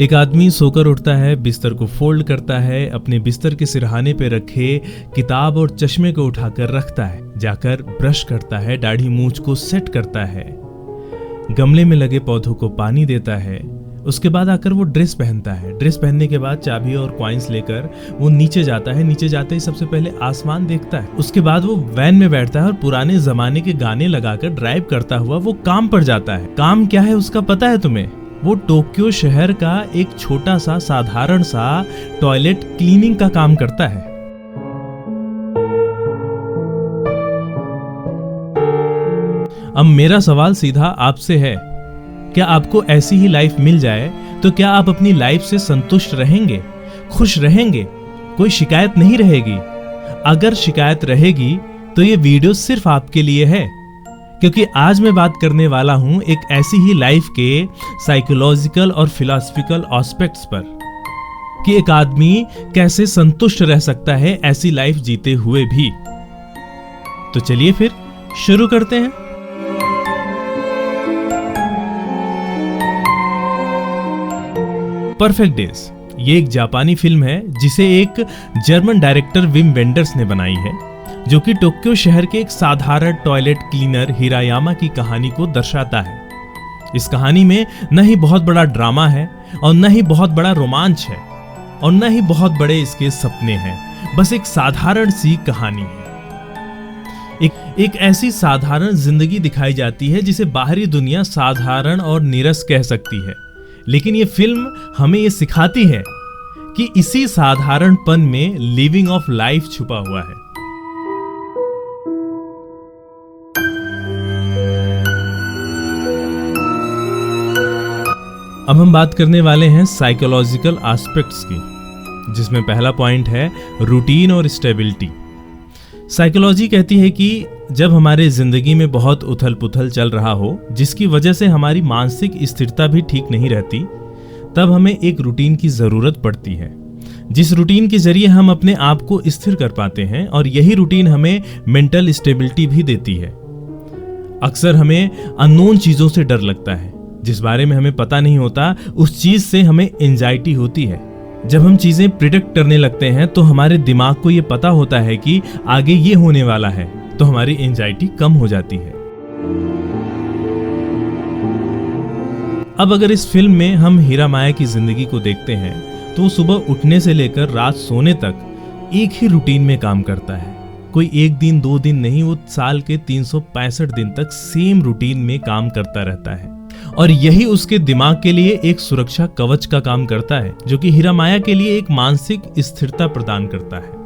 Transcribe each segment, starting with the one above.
एक आदमी सोकर उठता है, बिस्तर को फोल्ड करता है, अपने बिस्तर के सिरहाने पे रखे किताब और चश्मे को उठाकर रखता है, जाकर ब्रश करता है, दाढ़ी मूंछ को सेट करता है, गमले में लगे पौधों को पानी देता है। उसके बाद आकर वो ड्रेस पहनता है। ड्रेस पहनने के बाद चाबी और कॉइन्स लेकर वो नीचे जाता है। नीचे जाते ही सबसे पहले आसमान देखता है। उसके बाद वो वैन में बैठता है और पुराने जमाने के गाने लगाकर ड्राइव करता हुआ वो काम पर जाता है। काम क्या है उसका पता है तुम्हें? वो टोक्यो शहर का एक छोटा सा साधारण सा टॉयलेट क्लीनिंग का काम करता है। अब मेरा सवाल सीधा आपसे है, क्या आपको ऐसी ही लाइफ मिल जाए तो क्या आप अपनी लाइफ से संतुष्ट रहेंगे, खुश रहेंगे, कोई शिकायत नहीं रहेगी? अगर शिकायत रहेगी तो ये वीडियो सिर्फ आपके लिए है, क्योंकि आज मैं बात करने वाला हूं एक ऐसी ही लाइफ के साइकोलॉजिकल और फिलॉसफिकल एस्पेक्ट्स पर कि एक आदमी कैसे संतुष्ट रह सकता है ऐसी लाइफ जीते हुए भी। तो चलिए फिर शुरू करते हैं। परफेक्ट डेज ये एक जापानी फिल्म है जिसे एक जर्मन डायरेक्टर विम वेंडर्स ने बनाई है, जो कि टोक्यो शहर के एक साधारण टॉयलेट क्लीनर हिरायामा की कहानी को दर्शाता है। इस कहानी में न ही बहुत बड़ा ड्रामा है और न ही बहुत बड़ा रोमांच है और न ही बहुत बड़े इसके सपने हैं, बस एक साधारण सी कहानी है। एक ऐसी साधारण जिंदगी दिखाई जाती है जिसे बाहरी दुनिया साधारण और नीरस कह सकती है, लेकिन ये फिल्म हमें ये सिखाती है कि इसी साधारणपन में लिविंग ऑफ लाइफ छुपा हुआ है। अब हम बात करने वाले हैं साइकोलॉजिकल एस्पेक्ट्स की, जिसमें पहला पॉइंट है रूटीन और स्टेबिलिटी। साइकोलॉजी कहती है कि जब हमारे जिंदगी में बहुत उथल पुथल चल रहा हो, जिसकी वजह से हमारी मानसिक स्थिरता भी ठीक नहीं रहती, तब हमें एक रूटीन की जरूरत पड़ती है, जिस रूटीन के जरिए हम अपने आप को स्थिर कर पाते हैं, और यही रूटीन हमें मेंटल स्टेबिलिटी भी देती है। अक्सर हमें अननोन चीजों से डर लगता है, जिस बारे में हमें पता नहीं होता, उस चीज से हमें एंजाइटी होती है। जब हम चीजें प्रिडिक्ट करने लगते हैं तो हमारे दिमाग को यह पता होता है कि आगे ये होने वाला है, तो हमारी एंजाइटी कम हो जाती है। अब अगर इस फिल्म में हम हीरा माया की जिंदगी को देखते हैं तो सुबह उठने से लेकर रात सोने तक एक ही रूटीन में काम करता है। कोई एक दिन दो दिन नहीं, वो साल के 365 दिन तक सेम रूटीन में काम करता रहता है, और यही उसके दिमाग के लिए एक सुरक्षा कवच का काम करता है, जो कि हीरा माया के लिए एक मानसिक स्थिरता प्रदान करता है।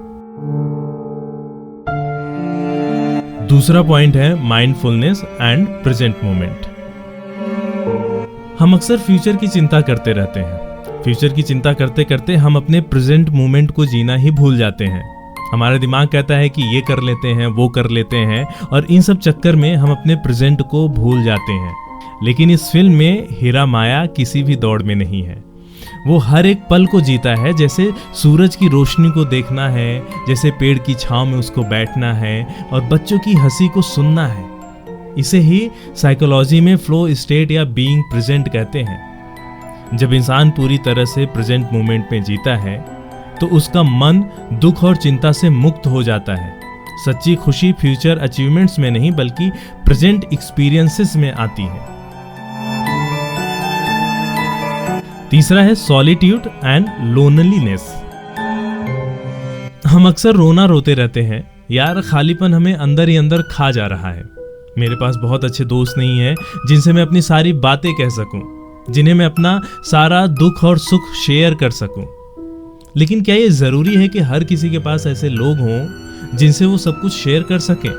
दूसरा पॉइंट है माइंडफुलनेस एंड प्रेजेंट मोमेंट। हम अक्सर फ्यूचर की चिंता करते रहते हैं। फ्यूचर की चिंता करते करते हम अपने प्रेजेंट मोमेंट को जीना ही भूल जाते हैं। हमारा दिमाग कहता है कि ये कर लेते हैं, वो कर लेते हैं, और इन सब चक्कर में हम अपने प्रेजेंट को भूल जाते हैं। लेकिन इस फिल्म में हीरा माया किसी भी दौड़ में नहीं है। वो हर एक पल को जीता है, जैसे सूरज की रोशनी को देखना है, जैसे पेड़ की छांव में उसको बैठना है और बच्चों की हंसी को सुनना है। इसे ही साइकोलॉजी में फ्लो स्टेट या बीइंग प्रेजेंट कहते हैं। जब इंसान पूरी तरह से प्रेजेंट मोमेंट में जीता है तो उसका मन दुख और चिंता से मुक्त हो जाता है। सच्ची खुशी फ्यूचर अचीवमेंट्स में नहीं, बल्कि प्रेजेंट एक्सपीरियंसेस में आती है। तीसरा है सॉलिट्यूड एंड लोनलीनेस। हम अक्सर रोते रहते हैं, यार खालीपन हमें अंदर ही अंदर खा जा रहा है। मेरे पास बहुत अच्छे दोस्त नहीं है जिनसे मैं अपनी सारी बातें कह सकूं, जिन्हें मैं अपना सारा दुख और सुख शेयर कर सकूं। लेकिन क्या ये जरूरी है कि हर किसी के पास ऐसे लोग हों जिनसे वो सब कुछ शेयर कर सके?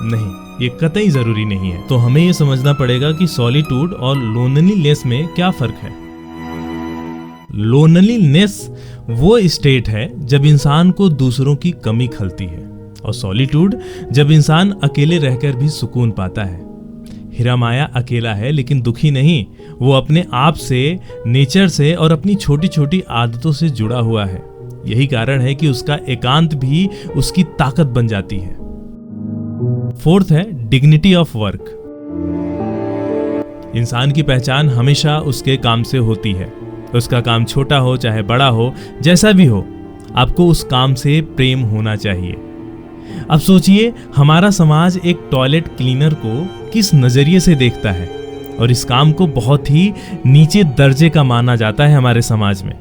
नहीं, ये कतई जरूरी नहीं है। तो हमें ये समझना पड़ेगा कि सॉलिट्यूड और लोनलीनेस में क्या फर्क है। लोनलीनेस वो स्टेट है जब इंसान को दूसरों की कमी खलती है, और सॉलिट्यूड जब इंसान अकेले रहकर भी सुकून पाता है। हीरा माया अकेला है लेकिन दुखी नहीं। वो अपने आप से, नेचर से और अपनी छोटी छोटी आदतों से जुड़ा हुआ है। यही कारण है कि उसका एकांत भी उसकी ताकत बन जाती है। फोर्थ है डिग्निटी ऑफ वर्क। इंसान की पहचान हमेशा उसके काम से होती है। उसका काम छोटा हो चाहे बड़ा हो, जैसा भी हो, आपको उस काम से प्रेम होना चाहिए। अब सोचिए, हमारा समाज एक टॉयलेट क्लीनर को किस नजरिए से देखता है, और इस काम को बहुत ही नीचे दर्जे का माना जाता है हमारे समाज में।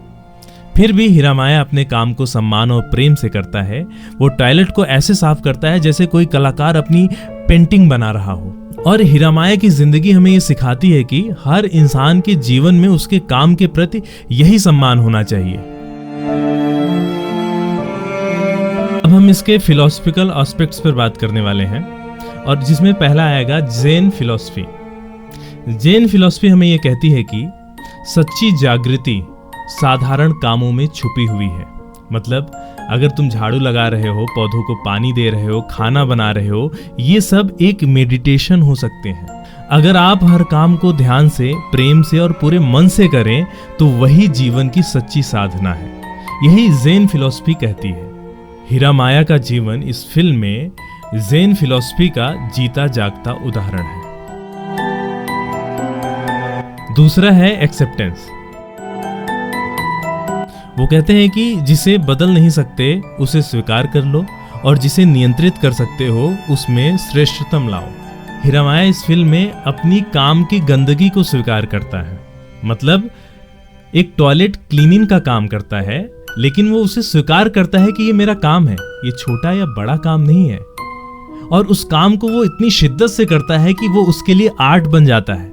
फिर भी हीरा माया अपने काम को सम्मान और प्रेम से करता है। वो टॉयलेट को ऐसे साफ करता है जैसे कोई कलाकार अपनी पेंटिंग बना रहा हो। और हीरा माया की जिंदगी हमें ये सिखाती है कि हर इंसान के जीवन में उसके काम के प्रति यही सम्मान होना चाहिए। अब हम इसके फिलोसफिकल एस्पेक्ट्स पर बात करने वाले हैं, और जिसमें पहला आएगा जैन फिलॉसफी। जैन फिलॉसफी हमें यह कहती है कि सच्ची जागृति साधारण कामों में छुपी हुई है। मतलब अगर तुम झाड़ू लगा रहे हो, पौधों को पानी दे रहे हो, खाना बना रहे हो, ये सब एक मेडिटेशन हो सकते हैं। अगर आप हर काम को ध्यान से, प्रेम से और पूरे मन से करें तो वही जीवन की सच्ची साधना है। यही जैन फिलॉसफी कहती है। हीरा माया का जीवन इस फिल्म में जैन फिलॉसफी का जीता जागता उदाहरण है। दूसरा है एक्सेप्टेंस। वो कहते हैं कि जिसे बदल नहीं सकते उसे स्वीकार कर लो, और जिसे नियंत्रित कर सकते हो उसमें श्रेष्ठतम लाओ। हीरा माया इस फिल्म में अपनी काम की गंदगी को स्वीकार करता है। मतलब एक टॉयलेट क्लीनिंग का काम करता है, लेकिन वो उसे स्वीकार करता है कि ये मेरा काम है, ये छोटा या बड़ा काम नहीं है। और उस काम को वो इतनी शिद्दत से करता है कि वो उसके लिए आर्ट बन जाता है।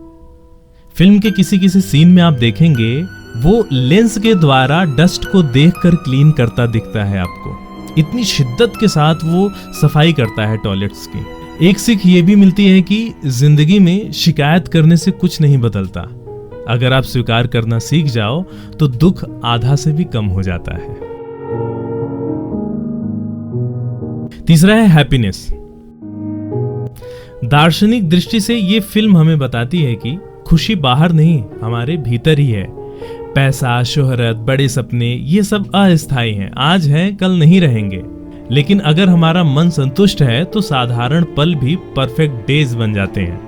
फिल्म के किसी किसी सीन में आप देखेंगे वो लेंस के द्वारा डस्ट को देखकर क्लीन करता दिखता है आपको। इतनी शिद्दत के साथ वो सफाई करता है टॉयलेट्स की। एक सीख ये भी मिलती है कि जिंदगी में शिकायत करने से कुछ नहीं बदलता। अगर आप स्वीकार करना सीख जाओ तो दुख आधा से भी कम हो जाता है। तीसरा है हैप्पीनेस। दार्शनिक दृष्टि से ये फिल्म हमें बताती है कि खुशी बाहर नहीं, हमारे भीतर ही है। पैसा, शोहरत, बड़े सपने, ये सब अस्थायी हैं, आज हैं कल नहीं रहेंगे। लेकिन अगर हमारा मन संतुष्ट है तो साधारण पल भी परफेक्ट डेज बन जाते हैं।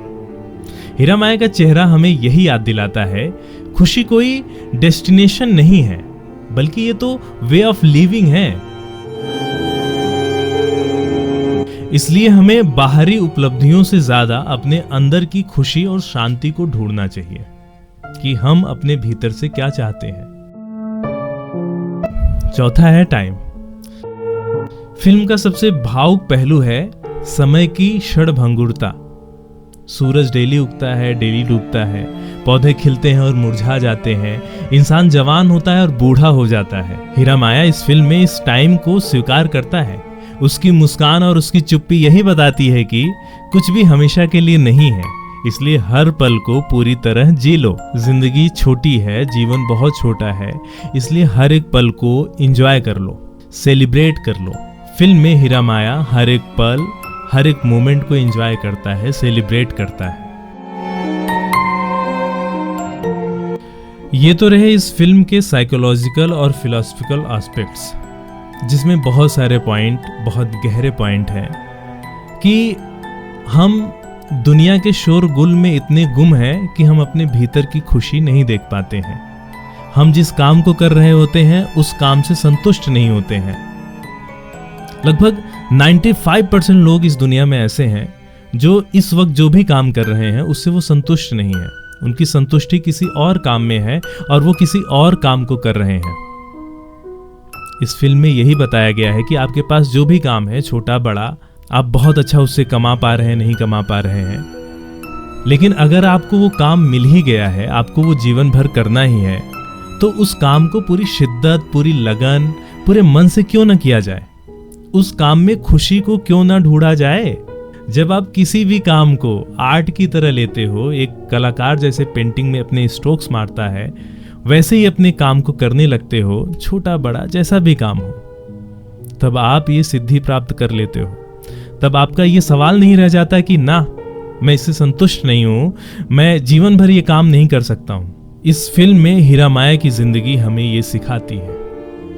हीरा माया का चेहरा हमें यही याद दिलाता है, खुशी कोई डेस्टिनेशन नहीं है, बल्कि ये तो वे ऑफ लिविंग है। इसलिए हमें बाहरी उपलब्धियों से ज्यादा अपने अंदर की खुशी और शांति को ढूंढना चाहिए कि हम अपने भीतर से क्या चाहते हैं। चौथा है टाइम। फिल्म का सबसे भावुक पहलू है समय की क्षणभंगुरता। सूरज डेली उगता है, डेली डूबता है, पौधे खिलते हैं और मुरझा जाते हैं, इंसान जवान होता है और बूढ़ा हो जाता है। हीरा माया इस फिल्म में इस टाइम को स्वीकार करता है। उसकी मुस्कान और उसकी चुप्पी यही बताती है कि कुछ भी हमेशा के लिए नहीं है, इसलिए हर पल को पूरी तरह जी लो। जिंदगी छोटी है, जीवन बहुत छोटा है, इसलिए हर एक पल को एंजॉय कर लो, सेलिब्रेट कर लो। फिल्म में हीरा माया हर एक पल, हर एक मोमेंट को एंजॉय करता है, सेलिब्रेट करता है। ये तो रहे इस फिल्म के साइकोलॉजिकल और फिलोसफिकल एस्पेक्ट्स, जिसमें बहुत सारे पॉइंट, बहुत गहरे पॉइंट हैं कि हम दुनिया के शोरगुल में इतने गुम हैं कि हम अपने भीतर की खुशी नहीं देख पाते हैं। हम जिस काम को कर रहे होते हैं उस काम से संतुष्ट नहीं होते हैं। लगभग 95% लोग इस दुनिया में ऐसे हैं जो इस वक्त जो भी काम कर रहे हैं उससे वो संतुष्ट नहीं है। उनकी संतुष्टि किसी और काम में है और वो किसी और काम को कर रहे हैं। इस फिल्म में यही बताया गया है कि आपके पास जो भी काम है, छोटा बड़ा, आप बहुत अच्छा उससे कमा पा रहे हैं, नहीं कमा पा रहे हैं, लेकिन अगर आपको वो काम मिल ही गया है, आपको वो जीवन भर करना ही है, तो उस काम को पूरी शिद्दत, पूरी लगन, पूरे मन से क्यों ना किया जाए? उस काम में खुशी को क्यों ना ढूंढा जाए? जब आप किसी भी काम को आर्ट की तरह लेते हो, एक कलाकार जैसे पेंटिंग में अपने स्ट्रोक्स मारता है, वैसे ही अपने काम को करने लगते हो, छोटा बड़ा जैसा भी काम हो, तब आप ये सिद्धि प्राप्त कर लेते हो। तब आपका ये सवाल नहीं रह जाता कि ना, मैं इससे संतुष्ट नहीं हूं, मैं जीवन भर ये काम नहीं कर सकता हूं। इस फिल्म में हीरा माया की जिंदगी हमें ये सिखाती है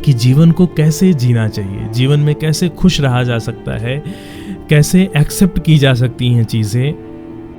कि जीवन को कैसे जीना चाहिए, जीवन में कैसे खुश रहा जा सकता है, कैसे एक्सेप्ट की जा सकती हैं चीजें,